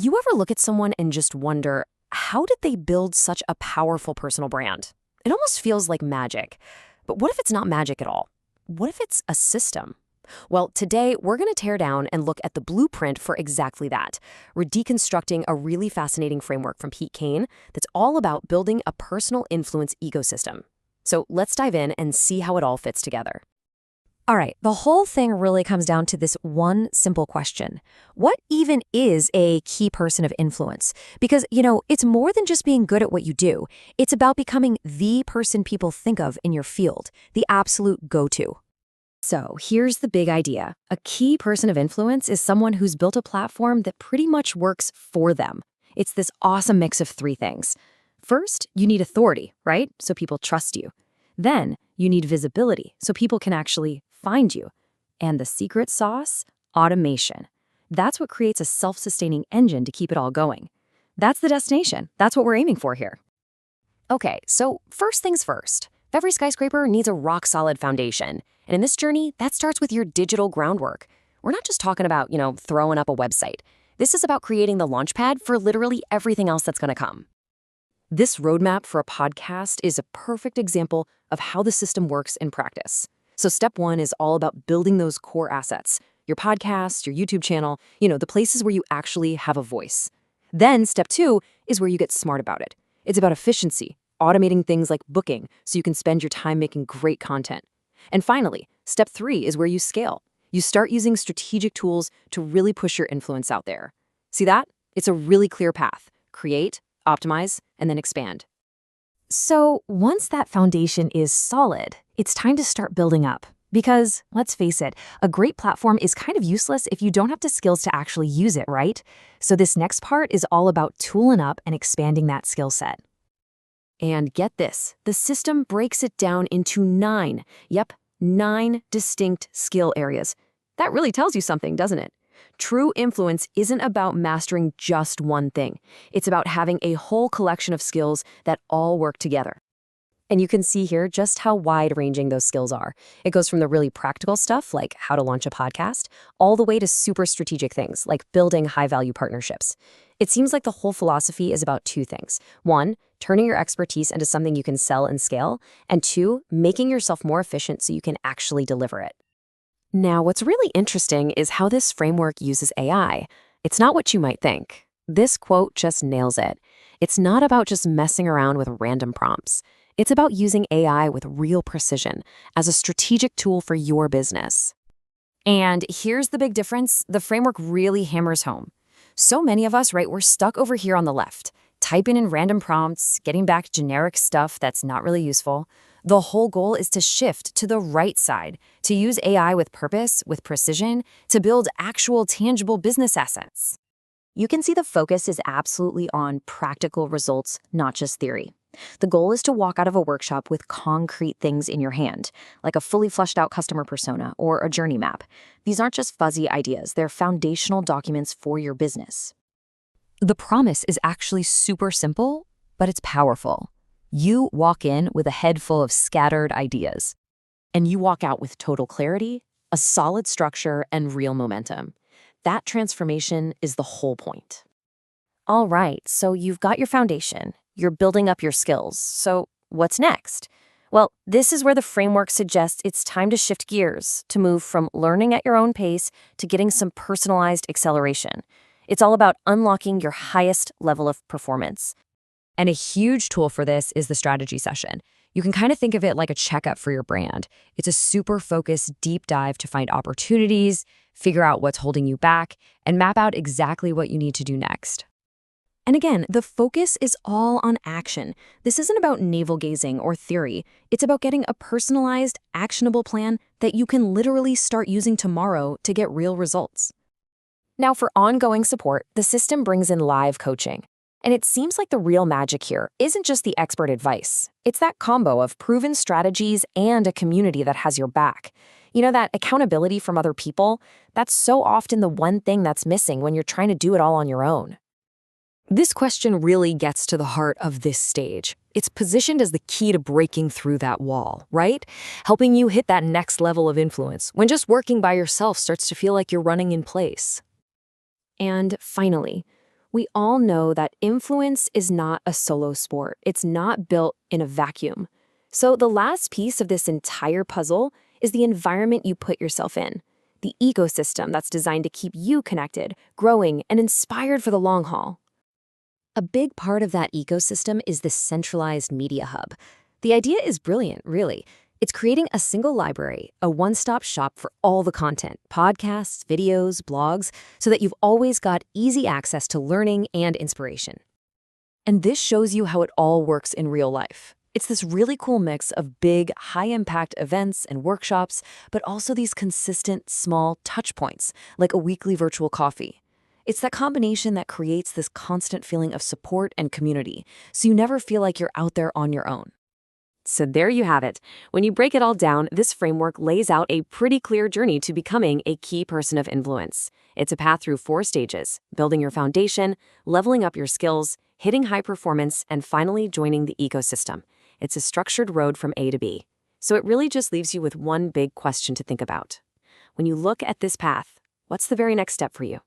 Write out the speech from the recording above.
You ever look at someone and just wonder, how did they build such a powerful personal brand? It almost feels like magic. But what if it's not magic at all? What if it's a system? Well, today we're going to tear down and look at the blueprint for exactly that. We're deconstructing a really fascinating framework from Pete Kane that's all about building a personal influence ecosystem. So let's dive in and see how it all fits together. All right, the whole thing really comes down to this one simple question. What even is a key person of influence? Because, it's more than just being good at what you do. It's about becoming the person people think of in your field, the absolute go-to. So here's the big idea. A key person of influence is someone who's built a platform that pretty much works for them. It's this awesome mix of three things. First, you need authority, right? So people trust you. Then you need visibility, so people can actually find you. And the secret sauce? Automation. That's what creates a self-sustaining engine to keep it all going. That's the destination. That's what we're aiming for here. Okay, so first things first. Every skyscraper needs a rock-solid foundation. And in this journey, that starts with your digital groundwork. We're not just talking about, throwing up a website. This is about creating the launchpad for literally everything else that's going to come. This roadmap for a podcast is a perfect example of how the system works in practice. So step one is all about building those core assets, your podcast, your YouTube channel, the places where you actually have a voice. Then step two is where you get smart about it. It's about efficiency, automating things like booking so you can spend your time making great content. And finally, step three is where you scale. You start using strategic tools to really push your influence out there. See that? It's a really clear path. Create, optimize, and then expand. So once that foundation is solid, it's time to start building up. Because, let's face it, a great platform is kind of useless if you don't have the skills to actually use it, right? So this next part is all about tooling up and expanding that skill set. And get this, the system breaks it down into 9 distinct skill areas. That really tells you something, doesn't it? True influence isn't about mastering just one thing. It's about having a whole collection of skills that all work together. And you can see here just how wide-ranging those skills are. It goes from the really practical stuff, like how to launch a podcast, all the way to super strategic things, like building high-value partnerships. It seems like the whole philosophy is about 2 things. 1, turning your expertise into something you can sell and scale, and 2, making yourself more efficient so you can actually deliver it. Now, what's really interesting is how this framework uses AI. It's not what you might think. This quote just nails it. It's not about just messing around with random prompts. It's about using AI with real precision as a strategic tool for your business. And here's the big difference. The framework really hammers home. So many of us, right, we're stuck over here on the left, typing in random prompts, getting back generic stuff that's not really useful. The whole goal is to shift to the right side, to use AI with purpose, with precision, to build actual tangible business assets. You can see the focus is absolutely on practical results, not just theory. The goal is to walk out of a workshop with concrete things in your hand, like a fully fleshed out customer persona or a journey map. These aren't just fuzzy ideas, they're foundational documents for your business. The promise is actually super simple, but it's powerful. You walk in with a head full of scattered ideas, and you walk out with total clarity, a solid structure, and real momentum. That transformation is the whole point. All right, so you've got your foundation. You're building up your skills. So what's next? Well, this is where the framework suggests it's time to shift gears, to move from learning at your own pace to getting some personalized acceleration. It's all about unlocking your highest level of performance. And a huge tool for this is the strategy session. You can kind of think of it like a checkup for your brand. It's a super focused deep dive to find opportunities, figure out what's holding you back, and map out exactly what you need to do next. And again, the focus is all on action. This isn't about navel-gazing or theory. It's about getting a personalized, actionable plan that you can literally start using tomorrow to get real results. Now, for ongoing support, the system brings in live coaching. And it seems like the real magic here isn't just the expert advice. It's that combo of proven strategies and a community that has your back. That accountability from other people, that's so often the one thing that's missing when you're trying to do it all on your own. This question really gets to the heart of this stage. It's positioned as the key to breaking through that wall, right? Helping you hit that next level of influence when just working by yourself starts to feel like you're running in place. And finally, We all know that influence is not a solo sport. It's not built in a vacuum. So the last piece of this entire puzzle is the environment you put yourself in, the ecosystem that's designed to keep you connected, growing, and inspired for the long haul. A big part of that ecosystem is the centralized media hub. The idea is brilliant, really. It's creating a single library, a one-stop shop for all the content, podcasts, videos, blogs, so that you've always got easy access to learning and inspiration. And this shows you how it all works in real life. It's this really cool mix of big, high-impact events and workshops, but also these consistent, small touch points, like a weekly virtual coffee. It's that combination that creates this constant feeling of support and community, so you never feel like you're out there on your own. So there you have it. When you break it all down, this framework lays out a pretty clear journey to becoming a key person of influence. It's a path through 4 stages: building your foundation, leveling up your skills, hitting high performance, and finally joining the ecosystem. It's a structured road from A to B. So it really just leaves you with one big question to think about. When you look at this path, what's the very next step for you?